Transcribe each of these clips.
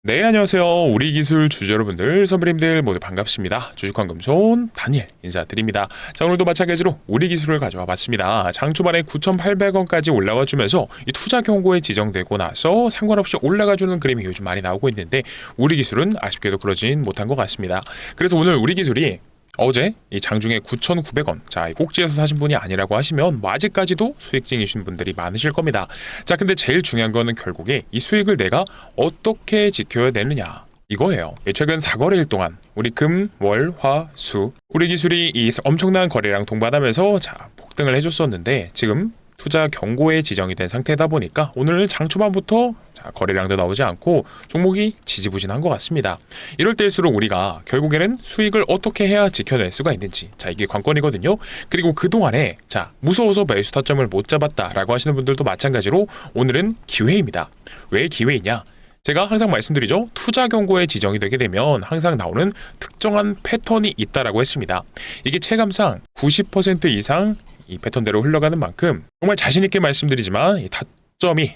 네, 안녕하세요. 우리 기술 주주 여러분들, 선배님들 모두 반갑습니다. 주식황금손 다니엘 인사드립니다. 자, 오늘도 마찬가지로 우리 기술을 가져와 봤습니다. 장 초반에 9,800원까지 올라와 주면서 이 투자 경고에 지정되고 나서 상관없이 올라가 주는 그림이 요즘 많이 나오고 있는데 우리 기술은 아쉽게도 그러진 못한 것 같습니다. 그래서 오늘 우리 기술이 어제 이 장중에 9,900원, 자, 이 꼭지에서 사신 분이 아니라고 하시면 뭐 아직까지도 수익 중이신 분들이 많으실 겁니다. 자, 근데 제일 중요한 거는 결국에 이 수익을 내가 어떻게 지켜야 되느냐 이거예요. 최근 4거래일 동안 우리 금, 월, 화, 수 우리 기술이 이 엄청난 거래량 동반하면서 자, 폭등을 해줬었는데 지금 투자 경고에 지정이 된 상태다 보니까 오늘 장 초반부터 거래량도 나오지 않고 종목이 지지부진한 것 같습니다. 이럴 때일수록 우리가 결국에는 수익을 어떻게 해야 지켜낼 수가 있는지, 자, 이게 관건이거든요. 그리고 그동안에 자, 무서워서 매수 타점을 못 잡았다라고 하시는 분들도 마찬가지로 오늘은 기회입니다. 왜 기회이냐? 제가 항상 말씀드리죠. 투자 경고에 지정이 되게 되면 항상 나오는 특정한 패턴이 있다라고 했습니다. 이게 체감상 90% 이상 이 패턴대로 흘러가는 만큼 정말 자신있게 말씀드리지만 이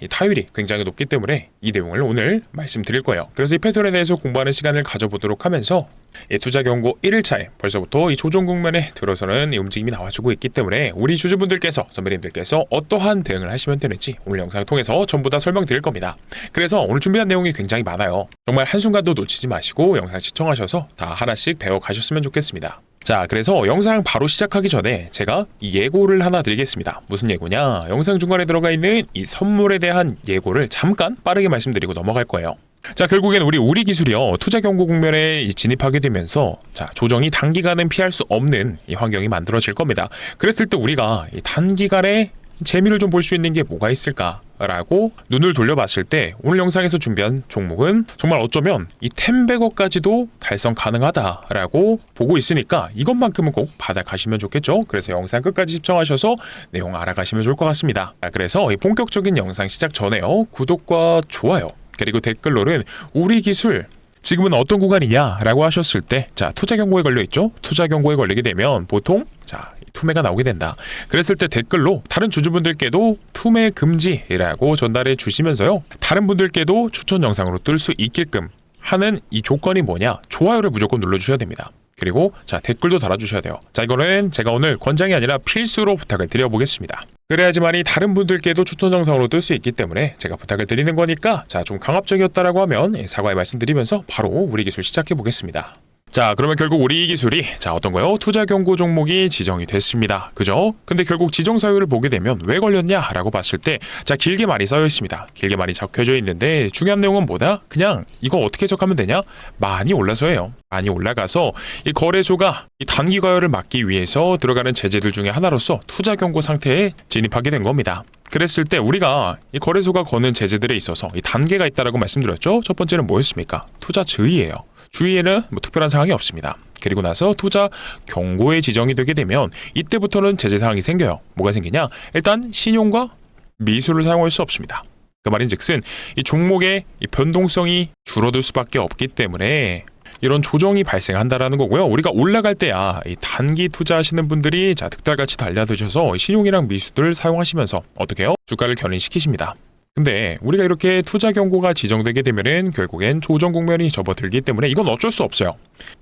타율이 굉장히 높기 때문에 이 내용을 오늘 말씀드릴 거예요. 그래서 이 패턴에 대해서 공부하는 시간을 가져보도록 하면서 이 투자 경고 1일차에 벌써부터 이 조정 국면에 들어서는 이 움직임이 나와주고 있기 때문에 우리 주주분들께서, 선배님들께서 어떠한 대응을 하시면 되는지 오늘 영상을 통해서 전부 다 설명드릴 겁니다. 그래서 오늘 준비한 내용이 굉장히 많아요. 정말 한순간도 놓치지 마시고 영상 시청하셔서 다 하나씩 배워가셨으면 좋겠습니다. 자, 그래서 영상 바로 시작하기 전에 제가 이 예고를 하나 드리겠습니다. 무슨 예고냐? 영상 중간에 들어가 있는 이 선물에 대한 예고를 잠깐 빠르게 말씀드리고 넘어갈 거예요. 자, 결국엔 우리 기술이요, 투자 경고 국면에 진입하게 되면서 자, 조정이 단기간은 피할 수 없는 이 환경이 만들어질 겁니다. 그랬을 때 우리가 이 단기간에 재미를 좀 볼 수 있는 게 뭐가 있을까라고 눈을 돌려봤을 때 오늘 영상에서 준비한 종목은 정말 어쩌면 이 10백억까지도 달성 가능하다라고 보고 있으니까 이것만큼은 꼭 받아가시면 좋겠죠. 그래서 영상 끝까지 시청하셔서 내용 알아가시면 좋을 것 같습니다. 그래서 이 본격적인 영상 시작 전에요, 구독과 좋아요 그리고 댓글로는 우리 기술 지금은 어떤 구간이냐 라고 하셨을 때, 자, 투자 경고에 걸려있죠. 투자 경고에 걸리게 되면 보통 자, 투매가 나오게 된다. 그랬을 때 댓글로 다른 주주분들께도 투매 금지라고 전달해 주시면서요, 다른 분들께도 추천 영상으로 뜰 수 있게끔 하는 이 조건이 뭐냐? 좋아요를 무조건 눌러주셔야 됩니다. 그리고 자, 댓글도 달아주셔야 돼요. 자, 이거는 제가 오늘 권장이 아니라 필수로 부탁을 드려보겠습니다. 그래야지만이 다른 분들께도 추천 영상으로 뜰 수 있기 때문에 제가 부탁을 드리는 거니까 자, 좀 강압적이었다라고 하면 사과의 말씀드리면서 바로 우리 기술 시작해 보겠습니다. 자, 그러면 결국 우리 기술이 자, 어떤 거요? 투자 경고 종목이 지정이 됐습니다. 그죠? 근데 결국 지정 사유를 보게 되면 왜 걸렸냐라고 봤을 때 자, 길게 많이 쌓여 있습니다. 길게 많이 적혀져 있는데 중요한 내용은 뭐다? 그냥 이거 어떻게 해석하면 되냐? 많이 올라서예요. 많이 올라가서 이 거래소가 이 단기 과열을 막기 위해서 들어가는 제재들 중에 하나로서 투자 경고 상태에 진입하게 된 겁니다. 그랬을 때 우리가 이 거래소가 거는 제재들에 있어서 이 단계가 있다라고 말씀드렸죠. 첫 번째는 뭐였습니까? 투자 주의예요. 주의에는 뭐 특별한 사항이 없습니다. 그리고 나서 투자 경고에 지정이 되게 되면 이때부터는 제재 사항이 생겨요. 뭐가 생기냐? 일단 신용과 미수를 사용할 수 없습니다. 그 말인즉슨 이 종목의 이 변동성이 줄어들 수밖에 없기 때문에 이런 조정이 발생한다라는 거고요. 우리가 올라갈 때야 이 단기 투자하시는 분들이 자, 득달같이 달려드셔서 신용이랑 미수들을 사용하시면서 어떻게 해요? 주가를 견인시키십니다. 근데 우리가 이렇게 투자 경고가 지정되게 되면은 결국엔 조정 국면이 접어들기 때문에 이건 어쩔 수 없어요.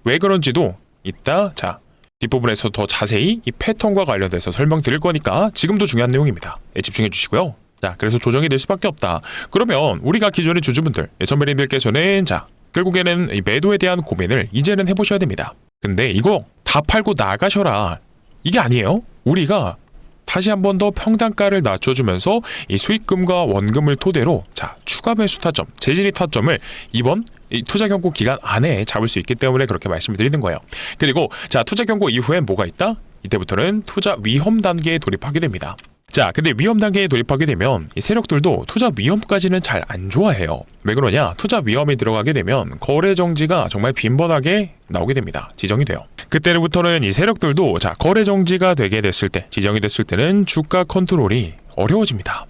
왜 그런지도 이따 자, 뒷부분에서 더 자세히 이 패턴과 관련돼서 설명드릴 거니까 지금도 중요한 내용입니다. 집중해 주시고요. 자, 그래서 조정이 될 수밖에 없다. 그러면 우리가 기존의 주주분들, 선배님들께서는 자, 결국에는 이 매도에 대한 고민을 이제는 해보셔야 됩니다. 근데 이거 다 팔고 나가셔라, 이게 아니에요. 우리가 다시 한 번 더 평단가를 낮춰주면서 이 수익금과 원금을 토대로 자, 추가 매수 타점, 재진입 타점을 이번 이 투자 경고 기간 안에 잡을 수 있기 때문에 그렇게 말씀을 드리는 거예요. 그리고 자, 투자 경고 이후엔 뭐가 있다? 이때부터는 투자 위험 단계에 돌입하게 됩니다. 자, 근데 위험 단계에 돌입하게 되면 이 세력들도 투자 위험까지는 잘 안 좋아해요. 왜 그러냐? 투자 위험에 들어가게 되면 거래 정지가 정말 빈번하게 나오게 됩니다. 지정이 돼요. 그때부터는 이 세력들도 자, 거래 정지가 되게 됐을 때, 지정이 됐을 때는 주가 컨트롤이 어려워집니다.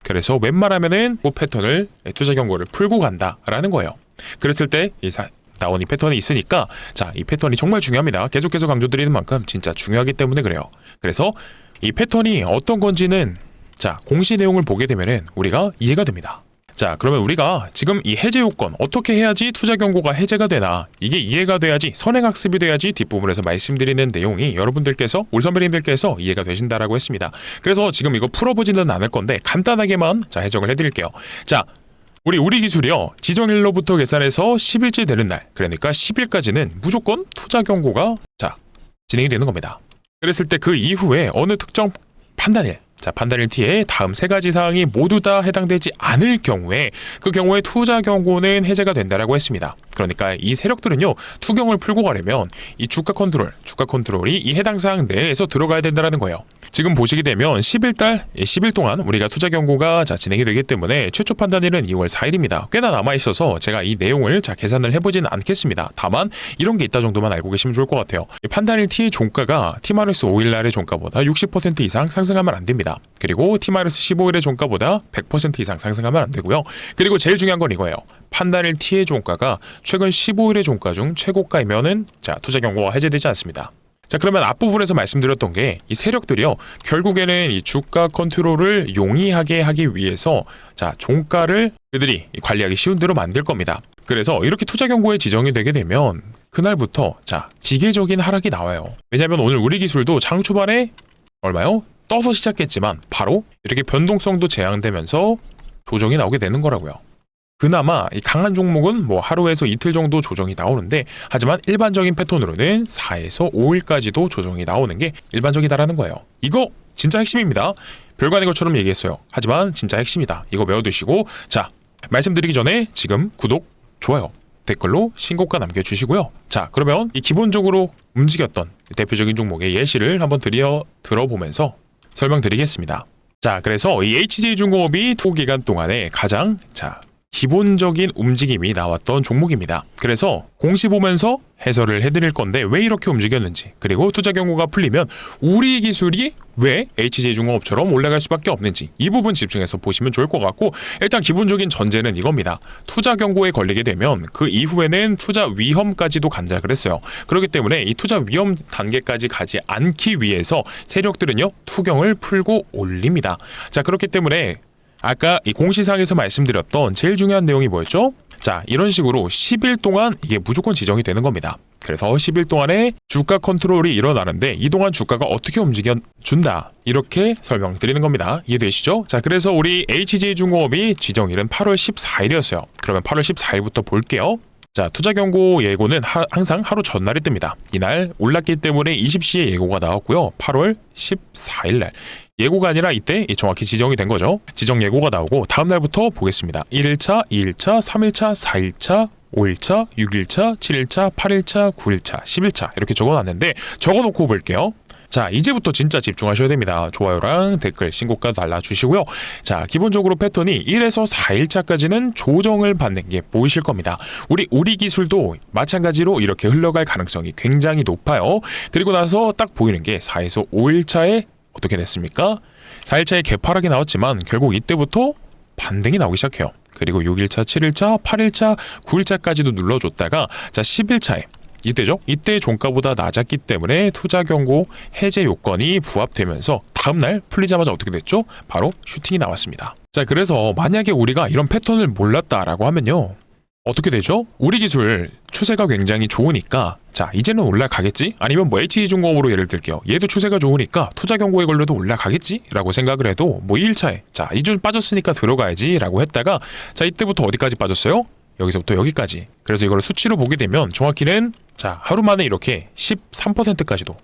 그래서 웬만하면은 그 패턴을 투자 경고를 풀고 간다라는 거예요. 그랬을 때 나온 이 패턴이 있으니까 자, 이 패턴이 정말 중요합니다. 계속해서 강조드리는 만큼 진짜 중요하기 때문에 그래요. 그래서 이 패턴이 어떤 건지는 자, 공시 내용을 보게 되면은 우리가 이해가 됩니다. 자, 그러면 우리가 지금 이 해제 요건 어떻게 해야지 투자 경고가 해제가 되나, 이게 이해가 돼야지, 선행학습이 돼야지 뒷부분에서 말씀드리는 내용이 여러분들께서, 우리 선배님들께서 이해가 되신다라고 했습니다. 그래서 지금 이거 풀어보지는 않을 건데 간단하게만 자 해석을 해드릴게요. 자, 우리 기술이요, 지정일로부터 계산해서 10일째 되는 날, 그러니까 10일까지는 무조건 투자 경고가 자 진행이 되는 겁니다. 그랬을 때 그 이후에 어느 특정 판단일, 자, 판단일 T에 다음 세 가지 사항이 모두 다 해당되지 않을 경우에 그 경우에 투자 경고는 해제가 된다라고 했습니다. 그러니까 이 세력들은요, 투경을 풀고 가려면 이 주가 컨트롤이 이 해당 사항 내에서 들어가야 된다라는 거예요. 지금 보시게 되면 10일 동안 우리가 투자 경고가 자 진행이 되기 때문에 최초 판단일은 2월 4일입니다. 꽤나 남아 있어서 제가 이 내용을 자 계산을 해보지는 않겠습니다. 다만 이런 게 있다 정도만 알고 계시면 좋을 것 같아요. 판단일 T의 종가가 T-5일 날의 종가보다 60% 이상 상승하면 안 됩니다. 그리고 T-15일의 종가보다 100% 이상 상승하면 안 되고요. 그리고 제일 중요한 건 이거예요. 판단일 T의 종가가 최근 15일의 종가 중 최고가이면은 자 투자 경고가 해제되지 않습니다. 자, 그러면 앞부분에서 말씀드렸던 게 이 세력들이요, 결국에는 이 주가 컨트롤을 용이하게 하기 위해서 자 종가를 그들이 관리하기 쉬운 대로 만들 겁니다. 그래서 이렇게 투자 경고에 지정이 되게 되면 그날부터 자 기계적인 하락이 나와요. 왜냐하면 오늘 우리 기술도 장 초반에 얼마요? 떠서 시작했지만 바로 이렇게 변동성도 제한되면서 조정이 나오게 되는 거라고요. 그나마 이 강한 종목은 뭐 하루에서 이틀 정도 조정이 나오는데, 하지만 일반적인 패턴으로는 4에서 5일까지도 조정이 나오는 게 일반적이다라는 거예요. 이거 진짜 핵심입니다. 별거 아닌 것처럼 얘기했어요. 하지만 진짜 핵심이다. 이거 외워두시고, 자, 말씀드리기 전에 지금 구독, 좋아요, 댓글로 신고가 남겨주시고요. 자, 그러면 이 기본적으로 움직였던 대표적인 종목의 예시를 한번 들어보면서 설명드리겠습니다. 자, 그래서 이 HJ중공업이 투고 기간 동안에 가장 기본적인 움직임이 나왔던 종목입니다. 그래서 공시 보면서 해설을 해드릴 건데 왜 이렇게 움직였는지, 그리고 투자 경고가 풀리면 우리 기술이 왜 HJ중공업처럼 올라갈 수밖에 없는지, 이 부분 집중해서 보시면 좋을 것 같고, 일단 기본적인 전제는 이겁니다. 투자 경고에 걸리게 되면 그 이후에는 투자 위험까지도 간다 그랬어요. 그렇기 때문에 이 투자 위험 단계까지 가지 않기 위해서 세력들은요, 투경을 풀고 올립니다. 자, 그렇기 때문에 아까 이 공시상에서 말씀드렸던 제일 중요한 내용이 뭐였죠? 자, 이런 식으로 10일 동안 이게 무조건 지정이 되는 겁니다. 그래서 10일 동안에 주가 컨트롤이 일어나는데 이 동안 주가가 어떻게 움직여준다, 이렇게 설명드리는 겁니다. 이해되시죠? 자, 그래서 우리 HJ중공업이 지정일은 8월 14일이었어요. 그러면 8월 14일부터 볼게요. 자, 투자 경고 예고는 항상 하루 전날이 뜹니다. 이날 올랐기 때문에 20시에 예고가 나왔고요. 8월 14일 날 예고가 아니라 이때 정확히 지정이 된 거죠. 지정 예고가 나오고 다음 날부터 보겠습니다. 1일차, 2일차, 3일차, 4일차, 5일차, 6일차, 7일차, 8일차, 9일차, 10일차 이렇게 적어놨는데 적어놓고 볼게요. 자, 이제부터 진짜 집중하셔야 됩니다. 좋아요랑 댓글, 신고가 달아주시고요. 자, 기본적으로 패턴이 1에서 4일차까지는 조정을 받는 게 보이실 겁니다. 우리 기술도 마찬가지로 이렇게 흘러갈 가능성이 굉장히 높아요. 그리고 나서 딱 보이는 게 4에서 5일차에 어떻게 됐습니까? 4일차에 개파락이 나왔지만 결국 이때부터 반등이 나오기 시작해요. 그리고 6일차, 7일차, 8일차, 9일차까지도 눌러줬다가 자 10일차에 이때죠? 이때 종가보다 낮았기 때문에 투자 경고 해제 요건이 부합되면서 다음날 풀리자마자 어떻게 됐죠? 바로 슈팅이 나왔습니다. 자, 그래서 만약에 우리가 이런 패턴을 몰랐다라고 하면요, 어떻게 되죠? 우리 기술 추세가 굉장히 좋으니까 자 이제는 올라가겠지? 아니면 뭐 HJ중공업으로 예를 들게요. 얘도 추세가 좋으니까 투자 경고에 걸려도 올라가겠지? 라고 생각을 해도 뭐 2일차에 자 이준 빠졌으니까 들어가야지 라고 했다가 자 이때부터 어디까지 빠졌어요? 여기서부터 여기까지. 그래서 이걸 수치로 보게 되면 정확히는 자 하루 만에 이렇게 13%까지도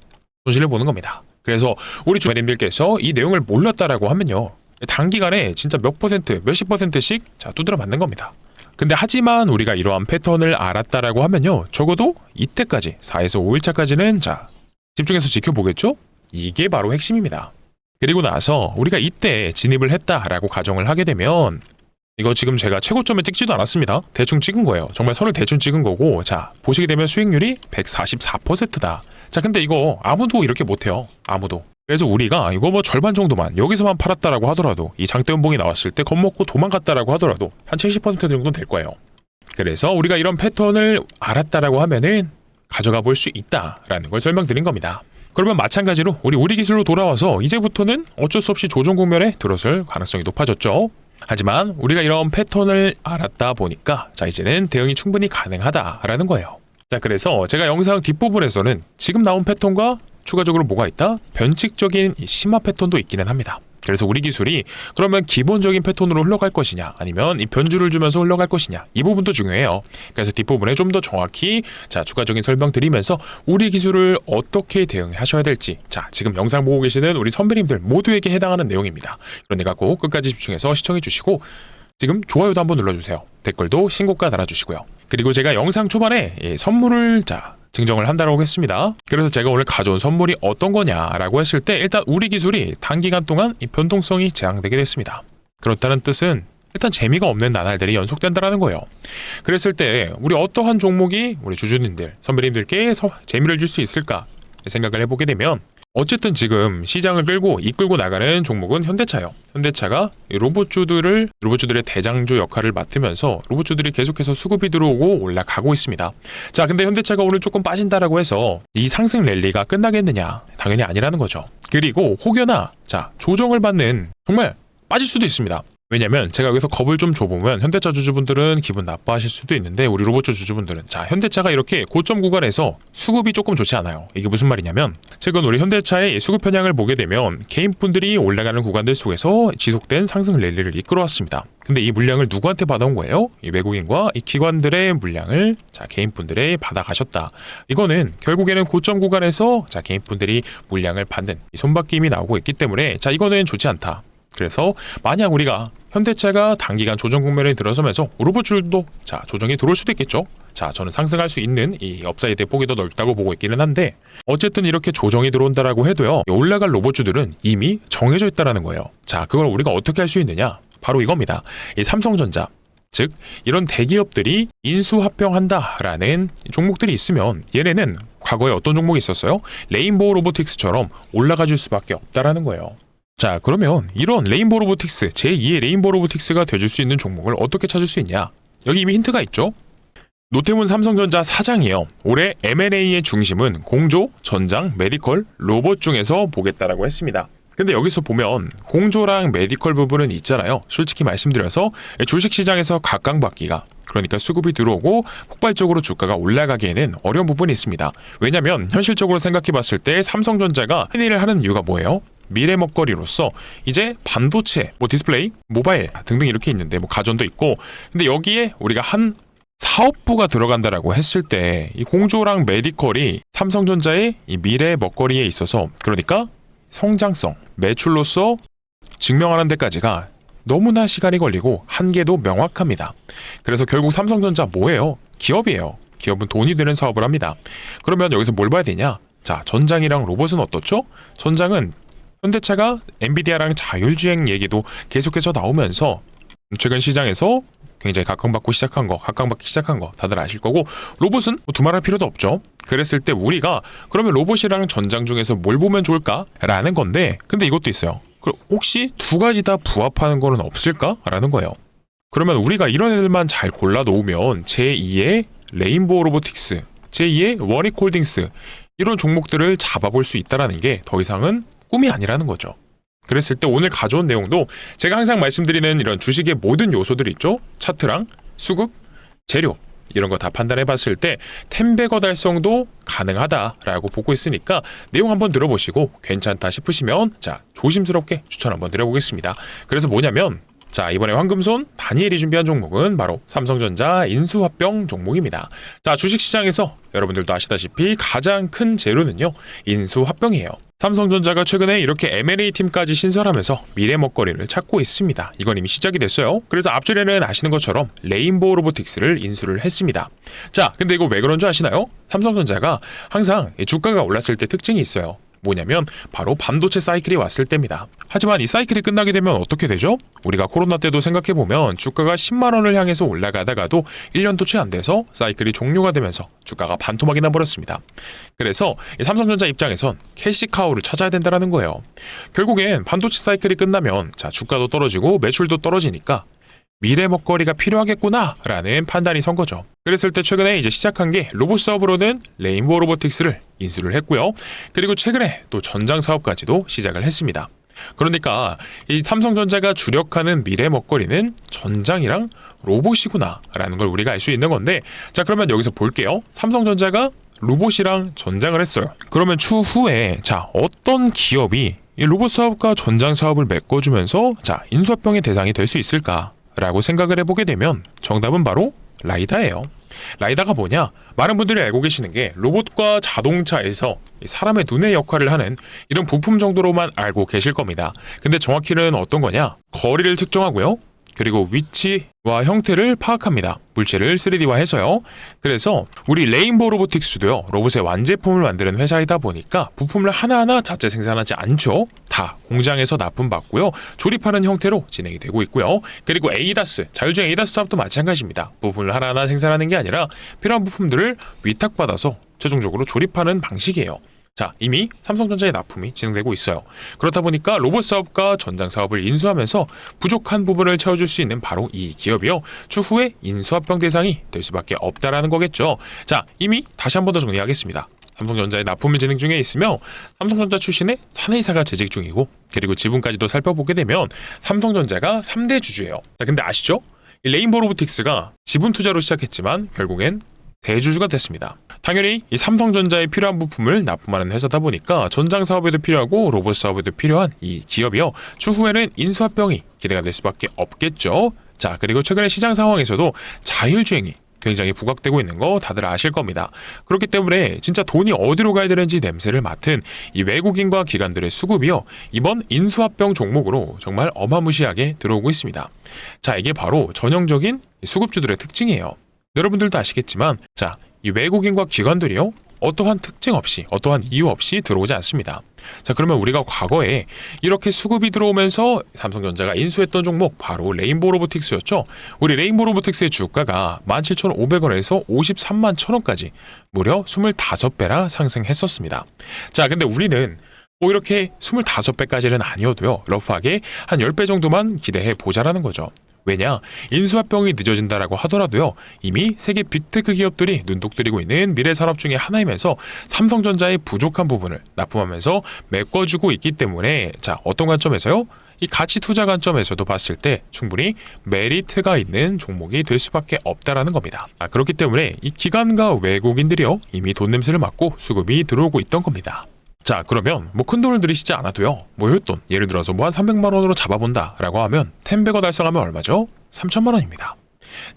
손실을 보는 겁니다. 그래서 우리 주변인들께서 이 내용을 몰랐다라고 하면요, 단기간에 진짜 몇 퍼센트, 몇십 퍼센트씩 자 두드려 맞는 겁니다. 근데 하지만 우리가 이러한 패턴을 알았다라고 하면요, 적어도 이때까지 4에서 5일차까지는 자 집중해서 지켜보겠죠? 이게 바로 핵심입니다. 그리고 나서 우리가 이때 진입을 했다라고 가정을 하게 되면 이거 지금 제가 최고점에 찍지도 않았습니다. 대충 찍은 거예요. 정말 선을 대충 찍은 거고, 자 보시게 되면 수익률이 144%다. 자 근데 이거 아무도 이렇게 못해요. 아무도. 그래서 우리가 이거 뭐 절반 정도만 여기서만 팔았다라고 하더라도, 이 장대 음봉이 나왔을 때 겁먹고 도망갔다라고 하더라도 한 70% 정도는 될 거예요. 그래서 우리가 이런 패턴을 알았다라고 하면은 가져가 볼 수 있다라는 걸 설명드린 겁니다. 그러면 마찬가지로 우리 기술로 돌아와서 이제부터는 어쩔 수 없이 조정 국면에 들어설 가능성이 높아졌죠. 하지만 우리가 이런 패턴을 알았다 보니까 자 이제는 대응이 충분히 가능하다라는 거예요. 자 그래서 제가 영상 뒷부분에서는 지금 나온 패턴과 추가적으로 뭐가 있다? 변칙적인 이 심화 패턴도 있기는 합니다. 그래서 우리 기술이 그러면 기본적인 패턴으로 흘러갈 것이냐 아니면 이 변주를 주면서 흘러갈 것이냐 이 부분도 중요해요. 그래서 뒷부분에 좀 더 정확히 자 추가적인 설명 드리면서 우리 기술을 어떻게 대응하셔야 될지 자 지금 영상 보고 계시는 우리 선배님들 모두에게 해당하는 내용입니다. 그러니까 꼭 끝까지 집중해서 시청해 주시고 지금 좋아요도 한번 눌러주세요. 댓글도 신고가 달아주시고요. 그리고 제가 영상 초반에 선물을 증정을 한다고 했습니다. 그래서 제가 오늘 가져온 선물이 어떤 거냐라고 했을 때 일단 우리 기술이 단기간 동안 이 변동성이 제한되게 됐습니다. 그렇다는 뜻은 일단 재미가 없는 나날들이 연속된다라는 거예요. 그랬을 때 우리 어떠한 종목이 우리 주주님들, 선배님들께 재미를 줄 수 있을까 생각을 해보게 되면 어쨌든 지금 시장을 이끌고 나가는 종목은 현대차예요. 현대차가 로봇주들의 대장주 역할을 맡으면서 로봇주들이 계속해서 수급이 들어오고 올라가고 있습니다. 자, 근데 현대차가 오늘 조금 빠진다라고 해서 이 상승 랠리가 끝나겠느냐? 당연히 아니라는 거죠. 그리고 혹여나 조정을 받는 정말 빠질 수도 있습니다. 왜냐면 제가 여기서 겁을 좀 줘보면 현대차 주주분들은 기분 나빠하실 수도 있는데 우리 로봇주 주주분들은 현대차가 이렇게 고점 구간에서 수급이 조금 좋지 않아요. 이게 무슨 말이냐면 최근 우리 현대차의 수급 편향을 보게 되면 개인분들이 올라가는 구간들 속에서 지속된 상승 랠리를 이끌어왔습니다. 근데 이 물량을 누구한테 받아온 거예요? 이 외국인과 이 기관들의 물량을 개인분들이 받아가셨다. 이거는 결국에는 고점 구간에서 개인분들이 물량을 받는 이 손바뀜이 나오고 있기 때문에 이거는 좋지 않다. 그래서 만약 우리가 현대차가 단기간 조정 국면에 들어서면서 로봇주도 조정이 들어올 수도 있겠죠. 저는 상승할 수 있는 이 업사이드의 폭이 더 넓다고 보고 있기는 한데 어쨌든 이렇게 조정이 들어온다라고 해도요. 올라갈 로봇주들은 이미 정해져 있다라는 거예요. 그걸 우리가 어떻게 할 수 있느냐? 바로 이겁니다. 이 삼성전자 즉 이런 대기업들이 인수합병한다라는 종목들이 있으면 얘네는 과거에 어떤 종목이 있었어요? 레인보우 로보틱스처럼 올라가 줄 수밖에 없다라는 거예요. 그러면 이런 레인보우 로보틱스, 제2의 레인보우 로보틱스가 되줄 수 있는 종목을 어떻게 찾을 수 있냐? 여기 이미 힌트가 있죠? 노태문 삼성전자 사장이요. 올해 M&A의 중심은 공조, 전장, 메디컬, 로봇 중에서 보겠다라고 했습니다. 근데 여기서 보면 공조랑 메디컬 부분은 있잖아요. 솔직히 말씀드려서 주식시장에서 각광받기가 그러니까 수급이 들어오고 폭발적으로 주가가 올라가기에는 어려운 부분이 있습니다. 왜냐면 현실적으로 생각해 봤을 때 삼성전자가 N1을 하는 이유가 뭐예요? 미래 먹거리로서 이제 반도체, 디스플레이, 모바일 등등 이렇게 있는데 가전도 있고 근데 여기에 우리가 한 사업부가 들어간다라고 했을 때 이 공조랑 메디컬이 삼성전자의 이 미래 먹거리에 있어서 그러니까 성장성, 매출로서 증명하는 데까지가 너무나 시간이 걸리고 한계도 명확합니다. 그래서 결국 삼성전자 뭐예요? 기업이에요. 기업은 돈이 되는 사업을 합니다. 그러면 여기서 뭘 봐야 되냐? 전장이랑 로봇은 어떻죠? 전장은 현대차가 엔비디아랑 자율주행 얘기도 계속해서 나오면서 최근 시장에서 굉장히 각광받기 시작한 거 다들 아실 거고 로봇은 두말할 필요도 없죠. 그랬을 때 우리가 그러면 로봇이랑 전장 중에서 뭘 보면 좋을까라는 건데 근데 이것도 있어요. 그럼 혹시 두 가지 다 부합하는 거는 없을까라는 거예요. 그러면 우리가 이런 애들만 잘 골라 놓으면 제2의 레인보우 로보틱스, 제2의 원익홀딩스 이런 종목들을 잡아볼 수 있다라는 게 더 이상은 꿈이 아니라는 거죠. 그랬을 때 오늘 가져온 내용도 제가 항상 말씀드리는 이런 주식의 모든 요소들 있죠? 차트랑 수급, 재료 이런 거 다 판단해 봤을 때 10배거 달성도 가능하다라고 보고 있으니까 내용 한번 들어보시고 괜찮다 싶으시면 조심스럽게 추천 한번 드려보겠습니다. 그래서 뭐냐면 이번에 황금손 다니엘이 준비한 종목은 바로 삼성전자 인수합병 종목입니다. 주식시장에서 여러분들도 아시다시피 가장 큰 재료는요 인수합병이에요. 삼성전자가 최근에 이렇게 M&A 팀까지 신설하면서 미래 먹거리를 찾고 있습니다. 이건 이미 시작이 됐어요. 그래서 앞줄에는 아시는 것처럼 레인보우 로보틱스를 인수를 했습니다. 근데 이거 왜 그런 줄 아시나요? 삼성전자가 항상 주가가 올랐을 때 특징이 있어요. 뭐냐면 바로 반도체 사이클이 왔을 때입니다. 하지만 이 사이클이 끝나게 되면 어떻게 되죠? 우리가 코로나 때도 생각해보면 주가가 10만 원을 향해서 올라가다가도 1년도 채 안 돼서 사이클이 종료가 되면서 주가가 반토막이 나버렸습니다. 그래서 삼성전자 입장에선 캐시카우를 찾아야 된다는 거예요. 결국엔 반도체 사이클이 끝나면 주가도 떨어지고 매출도 떨어지니까 미래 먹거리가 필요하겠구나라는 판단이 선 거죠. 그랬을 때 최근에 시작한 게 로봇 사업으로는 레인보우 로보틱스를 인수를 했고요. 그리고 최근에 또 전장 사업까지도 시작을 했습니다. 그러니까 이 삼성전자가 주력하는 미래 먹거리는 전장이랑 로봇이구나 라는 걸 우리가 알 수 있는 건데, 자 그러면 여기서 볼게요. 삼성전자가 로봇이랑 전장을 했어요. 그러면 추후에 자 어떤 기업이 이 로봇 사업과 전장 사업을 메꿔주면서 자 인수합병의 대상이 될 수 있을까라고 생각을 해보게 되면 정답은 바로 라이다예요. 라이다가 뭐냐? 많은 분들이 알고 계시는 게 로봇과 자동차에서 사람의 눈의 역할을 하는 이런 부품 정도로만 알고 계실 겁니다. 근데 정확히는 어떤 거냐? 거리를 측정하고요. 그리고 위치와 형태를 파악합니다. 물체를 3D화해서요. 그래서 우리 레인보우 로보틱스도요. 로봇의 완제품을 만드는 회사이다 보니까 부품을 하나하나 자체 생산하지 않죠. 다 공장에서 납품받고요. 조립하는 형태로 진행이 되고 있고요. 그리고 에이다스, 자율주행 에이다스 사업도 마찬가지입니다. 부품을 하나하나 생산하는 게 아니라 필요한 부품들을 위탁받아서 최종적으로 조립하는 방식이에요. 자, 이미 삼성전자의 납품이 진행되고 있어요. 그렇다 보니까 로봇 사업과 전장 사업을 인수하면서 부족한 부분을 채워줄 수 있는 바로 이 기업이요. 추후에 인수합병 대상이 될 수밖에 없다라는 거겠죠. 자, 이미 다시 한 번 더 정리하겠습니다. 삼성전자의 납품이 진행 중에 있으며 삼성전자 출신의 사내이사가 재직 중이고, 그리고 지분까지도 살펴보게 되면 삼성전자가 3대 주주예요. 자, 근데 아시죠? 이 레인보우 로보틱스가 지분 투자로 시작했지만 결국엔 대주주가 됐습니다. 당연히 이 삼성전자에 필요한 부품을 납품하는 회사다 보니까 전장 사업에도 필요하고 로봇 사업에도 필요한 이 기업이요. 추후에는 인수합병이 기대가 될 수밖에 없겠죠. 자, 그리고 최근의 시장 상황에서도 자율주행이 굉장히 부각되고 있는 거 다들 아실 겁니다. 그렇기 때문에 진짜 돈이 어디로 가야 되는지 냄새를 맡은 이 외국인과 기관들의 수급이요. 이번 인수합병 종목으로 정말 어마무시하게 들어오고 있습니다. 자, 이게 바로 전형적인 수급주들의 특징이에요. 여러분들도 아시겠지만 자, 이 외국인과 기관들이요. 어떠한 특징 없이, 어떠한 이유 없이 들어오지 않습니다. 자, 그러면 우리가 과거에 이렇게 수급이 들어오면서 삼성전자가 인수했던 종목 바로 레인보우 로보틱스였죠. 우리 레인보우 로보틱스의 주가가 17,500원에서 53만 1,000원까지 무려 25배나 상승했었습니다. 자, 근데 우리는 뭐 이렇게 25배까지는 아니어도요. 러프하게 한 10배 정도만 기대해 보자라는 거죠. 왜냐? 인수합병이 늦어진다라고 하더라도요. 이미 세계 빅테크 기업들이 눈독 들이고 있는 미래 산업 중에 하나이면서 삼성전자의 부족한 부분을 납품하면서 메꿔주고 있기 때문에 자, 어떤 관점에서요? 이 가치 투자 관점에서도 봤을 때 충분히 메리트가 있는 종목이 될 수밖에 없다라는 겁니다. 그렇기 때문에 이 기관과 외국인들이요. 이미 돈 냄새를 맡고 수급이 들어오고 있던 겁니다. 자, 그러면 뭐 큰 돈을 들이시지 않아도요. 뭐 용돈, 예를 들어서 뭐 한 300만 원으로 잡아본다 라고 하면 10배가 달성하면 얼마죠? 3천만 원입니다.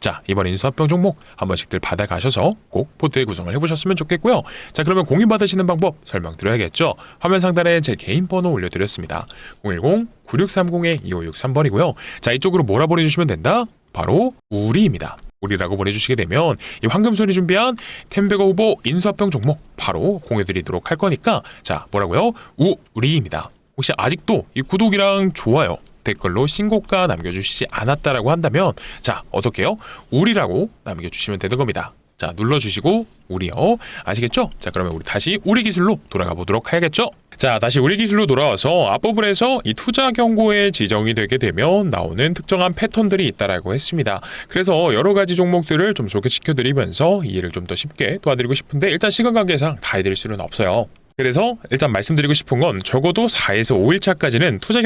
자, 이번 인수합병 종목 한 번씩들 받아가셔서 꼭 포트에 구성을 해보셨으면 좋겠고요. 자, 그러면 공유 받으시는 방법 설명드려야겠죠. 화면 상단에 제 개인 번호 올려드렸습니다. 010-9630-2563번이고요. 자, 이쪽으로 뭐라 보내주시면 된다? 바로 우리입니다. 우리라고 보내주시게 되면 이 황금손이 준비한 템베거 후보 인수합병 종목 바로 공유드리도록 할 거니까 자, 뭐라고요? 우리입니다. 혹시 아직도 이 구독이랑 좋아요 댓글로 신고가 남겨주시지 않았다라고 한다면 자, 어떻게 해요? 우리라고 남겨주시면 되는 겁니다. 자, 눌러주시고 우리요. 아시겠죠? 자, 그러면 우리 다시 우리 기술로 돌아가 보도록 해야겠죠? 자, 다시 우리 기술로 돌아와서 앞부분에서 이 투자 경고에 지정이 되게 되면 나오는 특정한 패턴들이 있다라고 했습니다. 그래서 여러 가지 종목들을 좀 소개시켜 드리면서 이해를 좀 더 쉽게 도와드리고 싶은데 일단 시간 관계상 다 해드릴 수는 없어요. 그래서 일단 말씀드리고 싶은 건 적어도 4에서 5일차까지는 투자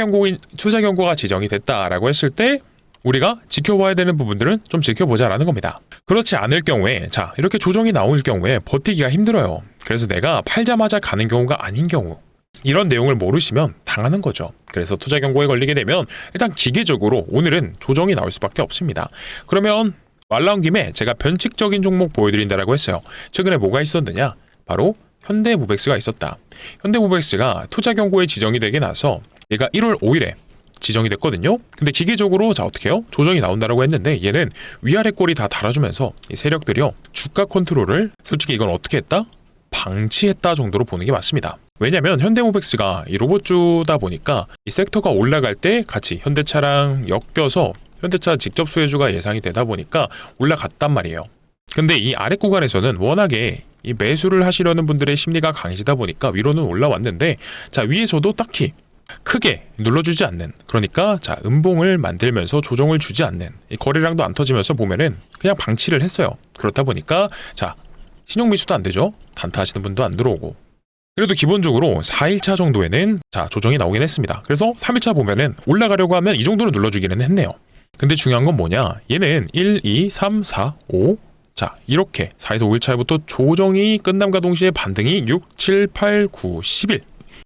경고가 지정이 됐다라고 했을 때 우리가 지켜봐야 되는 부분들은 좀 지켜보자라는 겁니다. 그렇지 않을 경우에 자, 이렇게 조정이 나올 경우에 버티기가 힘들어요. 그래서 내가 팔자마자 가는 경우가 아닌 경우 이런 내용을 모르시면 당하는 거죠. 그래서 투자 경고에 걸리게 되면 일단 기계적으로 오늘은 조정이 나올 수밖에 없습니다. 그러면 말 나온 김에 제가 변칙적인 종목 보여드린다라고 했어요. 최근에 뭐가 있었느냐? 바로 현대모백스가 있었다. 현대모백스가 투자 경고에 지정이 되게 나서 얘가 1월 5일에 지정이 됐거든요. 근데 기계적으로 자, 어떻게 해요? 조정이 나온다라고 했는데 얘는 위아래 꼬리 다 달아주면서 이 세력들이요. 주가 컨트롤을 솔직히 이건 어떻게 했다? 방치했다 정도로 보는 게 맞습니다. 왜냐면 현대모백스가 이 로봇주다 보니까 이 섹터가 올라갈 때 같이 현대차랑 엮여서 현대차 직접 수혜주가 예상이 되다 보니까 올라갔단 말이에요. 근데 이 아래 구간에서는 워낙에 이 매수를 하시려는 분들의 심리가 강해지다 보니까 위로는 올라왔는데 자, 위에서도 딱히 크게 눌러주지 않는, 그러니까 자, 음봉을 만들면서 조정을 주지 않는, 이 거래량도 안 터지면서 보면은 그냥 방치를 했어요. 그렇다 보니까 자, 신용 미수도 안 되죠. 단타 하시는 분도 안 들어오고 그래도 기본적으로 4일차 정도에는 자 조정이 나오긴 했습니다. 그래서 3일차 보면은 올라가려고 하면 이 정도는 눌러주기는 했네요. 근데 중요한 건 뭐냐, 얘는 1, 2, 3, 4, 5 자 이렇게 4에서 5일 차부터 조정이 끝남과 동시에 반등이 6, 7, 8, 9, 10일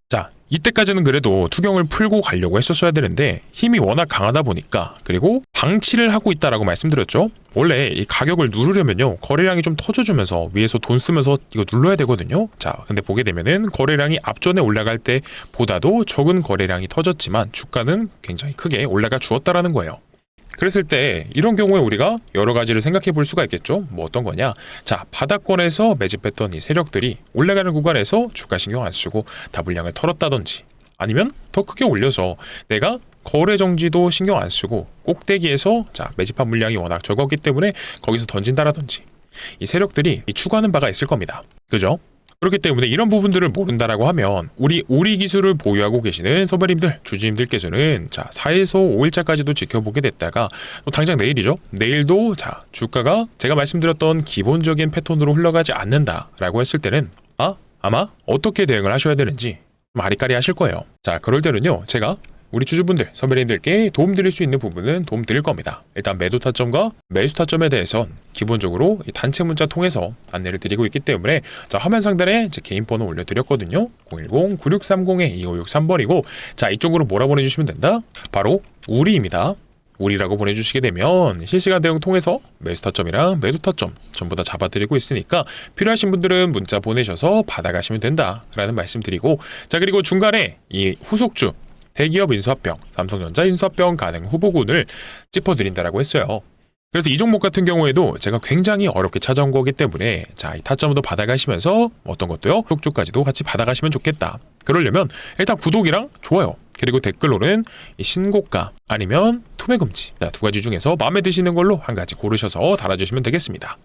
자 이때까지는 그래도 투경을 풀고 가려고 했었어야 되는데 힘이 워낙 강하다 보니까, 그리고 방치를 하고 있다라고 말씀드렸죠. 원래 이 가격을 누르려면요 거래량이 좀 터져주면서 위에서 돈 쓰면서 이거 눌러야 되거든요. 자 근데 보게 되면은 거래량이 앞전에 올라갈 때보다도 적은 거래량이 터졌지만 주가는 굉장히 크게 올라가 주었다라는 거예요. 그랬을 때 이런 경우에 우리가 여러 가지를 생각해 볼 수가 있겠죠. 뭐 어떤 거냐, 자 바닥권에서 매집했던 이 세력들이 올라가는 구간에서 주가 신경 안 쓰고 다 물량을 털었다든지, 아니면 더 크게 올려서 내가 거래 정지도 신경 안 쓰고 꼭대기에서 자 매집한 물량이 워낙 적었기 때문에 거기서 던진다라든지, 이 세력들이 추구하는 바가 있을 겁니다. 그죠? 그렇기 때문에 이런 부분들을 모른다라고 하면 우리 기술을 보유하고 계시는 선배님들, 주주님들께서는 자 4에서 5일차까지도 지켜보게 됐다가 당장 내일이죠. 내일도 자 주가가 제가 말씀드렸던 기본적인 패턴으로 흘러가지 않는다라고 했을 때는 아마 어떻게 대응을 하셔야 되는지 좀 아리까리 하실 거예요. 자 그럴 때는요 제가 우리 주주분들, 선배님들께 도움드릴 수 있는 부분은 도움드릴 겁니다. 일단 매도 타점과 매수 타점에 대해선 기본적으로 이 단체 문자 통해서 안내를 드리고 있기 때문에 자 화면 상단에 제 개인 번호 올려드렸거든요. 010-9630-2563번이고 자 이쪽으로 뭐라 보내주시면 된다? 바로 우리입니다. 우리라고 보내주시게 되면 실시간 대응 통해서 매수 타점이랑 매도 타점 전부 다 잡아드리고 있으니까 필요하신 분들은 문자 보내셔서 받아가시면 된다라는 말씀 드리고, 자 그리고 중간에 이 후속주 대기업 인수합병, 삼성전자 인수합병 가능 후보군을 짚어드린다라고 했어요. 그래서 이 종목 같은 경우에도 제가 굉장히 어렵게 찾아온 거기 때문에 자, 이 타점도 받아가시면서 어떤 것도요, 속주까지도 같이 받아가시면 좋겠다. 그러려면 일단 구독이랑 좋아요, 그리고 댓글로는 이 신고가 아니면 투매금지 자, 두 가지 중에서 마음에 드시는 걸로 한 가지 고르셔서 달아주시면 되겠습니다.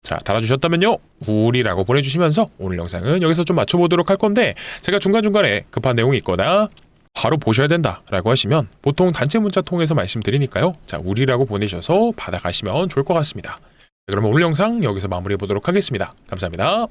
자 달아주셨다면요 우리라고 보내주시면서 오늘 영상은 여기서 좀 맞춰보도록 할 건데, 제가 중간중간에 급한 내용이 있거나 바로 보셔야 된다라고 하시면 보통 단체 문자 통해서 말씀드리니까요. 자 우리라고 보내셔서 받아가시면 좋을 것 같습니다. 그러면 오늘 영상 여기서 마무리해 보도록 하겠습니다. 감사합니다.